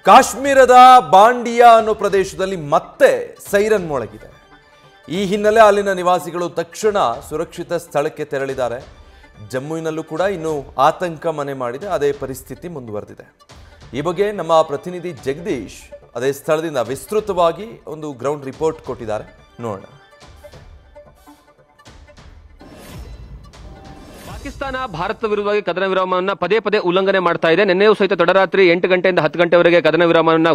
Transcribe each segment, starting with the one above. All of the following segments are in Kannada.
ಕಾಶ್ಮೀರದ ಬಾಂಡಿಯಾ ಅನ್ನೋ ಪ್ರದೇಶದಲ್ಲಿ ಮತ್ತೆ ಸೈರನ್ ಮೊಳಗಿದೆ. ಈ ಹಿನ್ನೆಲೆ ಅಲ್ಲಿನ ನಿವಾಸಿಗಳು ತಕ್ಷಣ ಸುರಕ್ಷಿತ ಸ್ಥಳಕ್ಕೆ ತೆರಳಿದ್ದಾರೆ. ಜಮ್ಮುವಿನಲ್ಲೂ ಕೂಡ ಇನ್ನು ಆತಂಕ ಮನೆ ಮಾಡಿದೆ. ಅದೇ ಪರಿಸ್ಥಿತಿ ಮುಂದುವರೆದಿದೆ. ಈ ಬಗ್ಗೆ ನಮ್ಮ ಪ್ರತಿನಿಧಿ ಜಗದೀಶ್ ಅದೇ ಸ್ಥಳದಿಂದ ವಿಸ್ತೃತವಾಗಿ ಒಂದು ಗ್ರೌಂಡ್ ರಿಪೋರ್ಟ್ ಕೊಟ್ಟಿದ್ದಾರೆ, ನೋಡೋಣ. ಪಾಕಿಸ್ತಾನ ಭಾರತ ವಿರುದ್ಧವಾಗಿ ಕದನ ವಿರಾಮವನ್ನು ಪದೇ ಪದೇ ಉಲ್ಲಂಘನೆ ಮಾಡ್ತಾ ಇದೆ. ನಿನ್ನೆಯೂ ಸಹಿತ ತಡರಾತ್ರಿ 8 ಗಂಟೆಯಿಂದ 10 ಗಂಟೆವರೆಗೆ ಕದನ ವಿರಾಮವನ್ನು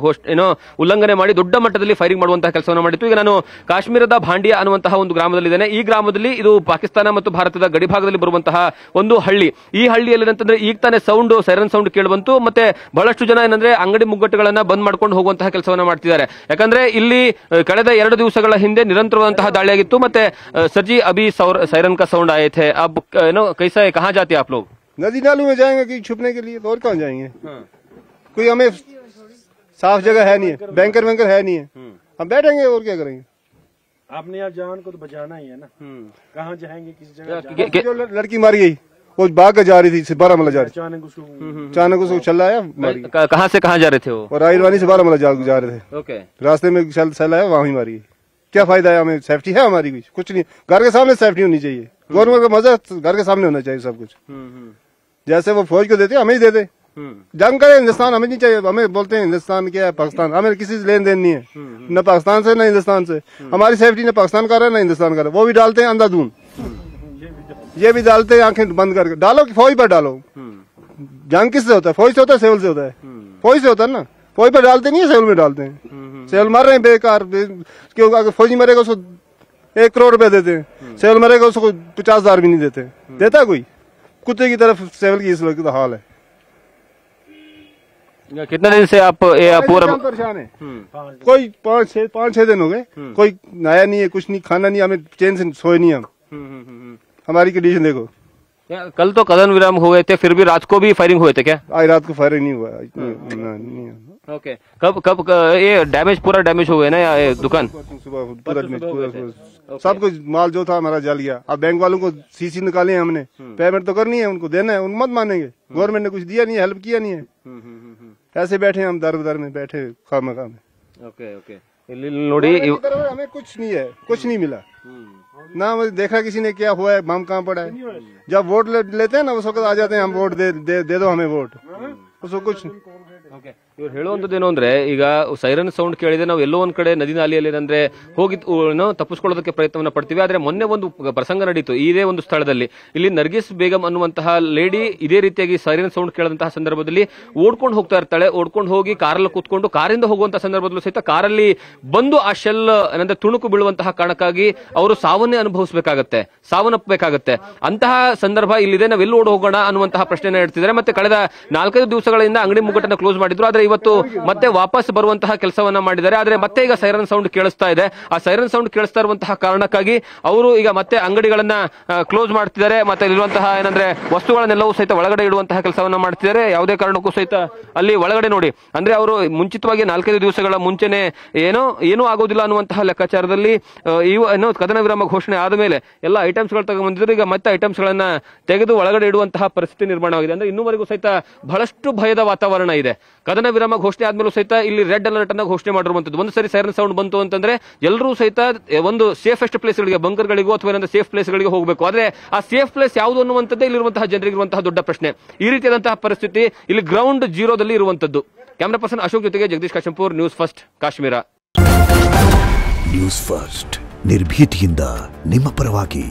ಉಲ್ಲಂಘನೆ ಮಾಡಿ ದೊಡ್ಡ ಮಟ್ಟದಲ್ಲಿ ಫೈರಿಂಗ್ ಮಾಡುವಂತಹ ಕೆಲಸವನ್ನು ಮಾಡಿತ್ತು. ಈಗ ನಾನು ಕಾಶ್ಮೀರದ ಬಾಂಡಿಯಾ ಅನ್ನುವಂತಹ ಒಂದು ಗ್ರಾಮದಲ್ಲಿದ್ದೇನೆ. ಈ ಗ್ರಾಮದಲ್ಲಿ ಇದು ಪಾಕಿಸ್ತಾನ ಮತ್ತು ಭಾರತದ ಗಡಿಭಾಗದಲ್ಲಿ ಬರುವಂತಹ ಒಂದು ಹಳ್ಳಿ. ಈ ಹಳ್ಳಿಯಲ್ಲಿ ಏನಂತಂದ್ರೆ ಈಗ ತಾನೇ ಸೈರನ್ ಸೌಂಡ್ ಕೇಳಿಬಂತು. ಮತ್ತೆ ಬಹಳಷ್ಟು ಜನ ಏನಂದ್ರೆ ಅಂಗಡಿ ಮುಗ್ಗಟ್ಟುಗಳನ್ನ ಬಂದ್ ಮಾಡ್ಕೊಂಡು ಹೋಗುವಂತಹ ಕೆಲಸವನ್ನ ಮಾಡ್ತಿದ್ದಾರೆ. ಯಾಕಂದ್ರೆ ಇಲ್ಲಿ ಕಳೆದ 2 ದಿವಸಗಳ ಹಿಂದೆ ನಿರಂತರವಾದಂತಹ ದಾಳಿಯಾಗಿತ್ತು. ಮತ್ತೆ ಸರ್ಜಿ ಅಭಿ ಸೈರನ್ ಕಾ ಸೌಂಡ್ ಆಯೆ ಥೆ. अब कैसा है, कहाँ जाते हैं आप लोग? नदी नालों में जाएंगे कि छुपने के लिए, तो और कहाँ जाएंगे? कोई हमें साफ जगह है नहीं है, बैंकर है नहीं है, हम बैठेंगे और क्या करेंगे? आपने आप जान को तो बचाना ही है ना. कहाँ जाएंगे, किस जगह? जो लड़की मारी गई वो भाग कर जा रही थी, बारामूला जा रही थी. अचानक उसको चलाया, कहाँ से कहाँ जा रहे थे वो? और रायरवानी से बारामूला जा रहे थे. ओके. रास्ते में चलाया, वहीं मारी गई. क्या फायदा है? हमें सेफ्टी है हमारी कुछ नहीं. घर के सामने सेफ्टी होनी चाहिए. गवर्नमेंट का मजा घर के सामने होना चाहिए सब कुछ. जैसे वो फौज को देते हमें ही देते. जंग करे हिंदुस्तान हमें नहीं चाहिए. हमें बोलते हैं हिंदुस्तान क्या है, पाकिस्तान. हमें किसी से लेन देन नहीं है, न पाकिस्तान से न हिंदुस्तान से. हमारी सेफ्टी न पाकिस्तान का रहा है न हिंदुस्तान का रहा. वो भी डालते हैं अंधाधुन, ये भी डालते हैं आंखें बंद करके. डालो कि फौज पर डालो. जंग किससे होता है? फौज से होता है, सिविल से होता है? फौज से होता है ना. फौज पर डालते नहीं है, सिविल में डालते हैं. सिविल मर रहे हैं बेकार. क्यों? अगर फौजी मरेगा उसको 1 करोड़ रुपया देते हैं, सिविल मरेगा उसको 50,000 भी नहीं देते. देता कोई? कुत्ते की तरफ सिविल की इस वक्त तो हाल है. कितने दिन से आप पूरा परेशान है? कोई 5-6 दिन हो गए. कोई नया नहीं है, कुछ नहीं, खाना नहीं, हमें चैन से सोए नहीं हम. हमारी कंडीशन देखो. कल तो कदन विराम हो गए थे, फिर भी रात को भी फायरिंग हुए थे क्या? आज रात को फायरिंग नहीं हुआ. नहीं. ओके. कब ये पूरा डैमेज हो गया ना ये दुकान? सुबह पूरा सब कुछ माल जो था हमारा जल गया. अब बैंक वालों को सीसी निकाले हैं हमने. पेमेंट तो करनी है, उनको देना है, उन मत मानेंगे. गवर्नमेंट ने कुछ दिया नहीं है, हेल्प किया नहीं है. ऐसे बैठे हम दर में बैठे खामखा में. Okay okay. नोड़ी हमें कुछ नहीं है, कुछ नहीं मिला ना. मुझे देखा किसी ने क्या हुआ है, बम कहाँ पड़ा है. जब वोट लेते हैं ना उस वक्त आ जाते हैं, हम वोट दे दो हमें वोट. उसको कुछ ಇವ್ರು ಹೇಳುವಂತದ್ದೇನು ಅಂದ್ರೆ, ಈಗ ಸೈರನ್ ಸೌಂಡ್ ಕೇಳಿದ್ರೆ ನಾವು ಎಲ್ಲೋ ಒಂದ್ ಕಡೆ ನದಿ ನಾಲಿಯಲ್ಲಿ ಏನಂದ್ರೆ ಹೋಗಿ ತಪ್ಪಿಸ್ಕೊಳ್ಳೋದಕ್ಕೆ ಪ್ರಯತ್ನವನ್ನ ಪಡ್ತೀವಿ. ಆದ್ರೆ ಮೊನ್ನೆ ಒಂದು ಪ್ರಸಂಗ ನಡೀತು ಇದೇ ಒಂದು ಸ್ಥಳದಲ್ಲಿ. ಇಲ್ಲಿ ನರ್ಗಿಸ್ ಬೇಗಂ ಅನ್ನುವಂತಹ ಲೇಡಿ ಇದೇ ರೀತಿಯಾಗಿ ಸೈರನ್ ಸೌಂಡ್ ಕೇಳಿದಂತಹ ಸಂದರ್ಭದಲ್ಲಿ ಓಡ್ಕೊಂಡು ಹೋಗ್ತಾ ಇರ್ತಾಳೆ. ಓಡ್ಕೊಂಡು ಹೋಗಿ ಕಾರಲ್ಲಿ ಕೂತ್ಕೊಂಡು ಕಾರಿಂದ ಹೋಗುವಂತಹ ಸಂದರ್ಭದಲ್ಲೂ ಸಹಿತ ಕಾರಲ್ಲಿ ಬಂದು ಆ ಶೆಲ್ ಏನಂದ್ರೆ ತುಣುಕು ಬೀಳುವಂತಹ ಕಾರಣಕ್ಕಾಗಿ ಅವರು ಸಾವನ್ನೇ ಸಾವನ್ನಪ್ಪಬೇಕಾಗತ್ತೆ. ಅಂತಹ ಸಂದರ್ಭ ಇಲ್ಲಿದೆ. ನಾವೆಲ್ಲಿ ಓಡ್ ಹೋಗೋಣ ಅನ್ನುವಂತಹ ಪ್ರಶ್ನೆನ ಇಡ್ತಿದ್ದಾರೆ. ಮತ್ತೆ ಕಳೆದ 4-5 ದಿವಸಗಳಿಂದ ಅಂಗಡಿ ಮುಗ್ಗಟ್ಟನ್ನು ಕ್ಲೋಸ್ ಮಾಡಿದ್ರು. ಆದ್ರೆ ಇವತ್ತು ಮತ್ತೆ ವಾಪಸ್ ಬರುವಂತಹ ಕೆಲಸವನ್ನ ಮಾಡಿದ್ದಾರೆ. ಆದ್ರೆ ಮತ್ತೆ ಈಗ ಸೈರನ್ ಸೌಂಡ್ ಕೇಳಿಸ್ತಾ ಇದೆ. ಆ ಸೈರನ್ ಸೌಂಡ್ ಕೇಳಿಸ್ತಾ ಇರುವಂತಹ ಕಾರಣಕ್ಕಾಗಿ ಅವರು ಈಗ ಮತ್ತೆ ಅಂಗಡಿಗಳನ್ನ ಕ್ಲೋಸ್ ಮಾಡ್ತಿದ್ದಾರೆ. ಮತ್ತೆ ಇರುವಂತಹ ಏನಂದ್ರೆ ವಸ್ತುಗಳನ್ನೆಲ್ಲವೂ ಸಹಿತ ಒಳಗಡೆ ಇಡುವಂತಹ ಕೆಲಸವನ್ನ ಮಾಡ್ತಿದ್ದಾರೆ. ಯಾವುದೇ ಕಾರಣಕ್ಕೂ ಸಹಿತ ಅಲ್ಲಿ ಒಳಗಡೆ ನೋಡಿ ಅಂದ್ರೆ ಅವರು ಮುಂಚಿತವಾಗಿ 4-5 ದಿವಸಗಳ ಮುಂಚೆನೆ ಏನೂ ಆಗೋದಿಲ್ಲ ಅನ್ನುವಂತಹ ಲೆಕ್ಕಾಚಾರದಲ್ಲಿ ಕದನ ವಿರಾಮ ಘೋಷಣೆ ಆದ ಮೇಲೆ ಎಲ್ಲ ಐಟಮ್ಸ್ ಗಳು ತಗೊಂಡ್ಬಂದಿದ್ರು. ಈಗ ಮತ್ತೆ ಐಟಮ್ಸ್ ಗಳನ್ನ ತೆಗೆದು ಒಳಗಡೆ ಇಡುವಂತಹ ಪರಿಸ್ಥಿತಿ ನಿರ್ಮಾಣವಾಗಿದೆ. ಅಂದ್ರೆ ಇನ್ನೂವರೆಗೂ ಸಹಿತ ಬಹಳಷ್ಟು ಭಯದ ವಾತಾವರಣ ಇದೆ. ಕದನ ವಿರಾಮ ಘೋಷಣೆ ಆದ್ಮೇಲೂ ಸಹಿತ ಇಲ್ಲಿ ರೆಡ್ ಅಲರ್ಟ್ ಅನ್ನ ಘೋಷಣೆ ಮಾಡಿರುವಂತದ್ದು. ಒಂದು ಸರಿ ಸೈರನ್ ಸೌಂಡ್ ಬಂತು ಅಂತಂದ್ರೆ ಎಲ್ಲರೂ ಸಹಿತ ಒಂದು ಸೇಫೆಸ್ಟ್ ಪ್ಲೇಸ್ ಗಳಿಗೆ, ಬಂಕರ್ ಗಳಿಗೂ ಅಥವಾ ಏನಂದ್ರೆ ಸೇಫ್ ಪ್ಲೇಸ್ ಗಳಿಗೆ ಹೋಗಬೇಕು. ಆದ್ರೆ ಆ ಸೇಫ್ ಪ್ಲೇಸ್ ಯಾವುದು ಅನ್ನುವಂಥದ್ದೇ ಇಲ್ಲಿರುವಂತಹ ಜನರಿಗೆ ಇರುವಂತಹ ದೊಡ್ಡ ಪ್ರಶ್ನೆ. ಈ ರೀತಿಯಾದಂತಹ ಪರಿಸ್ಥಿತಿ ಇಲ್ಲಿ ಗ್ರೌಂಡ್ ಜೀರೋದಲ್ಲಿ ಇರುವಂತದ್ದು. ಕ್ಯಾಮರಾ ಪರ್ಸನ್ ಅಶೋಕ್ ಜೊತೆಗೆ Jagadish Kashempur, news first Kashmir. News first ನಿರ್ಭೀತಿಯಿಂದ ನಿಮ್ಮ ಪರವಾಗಿ.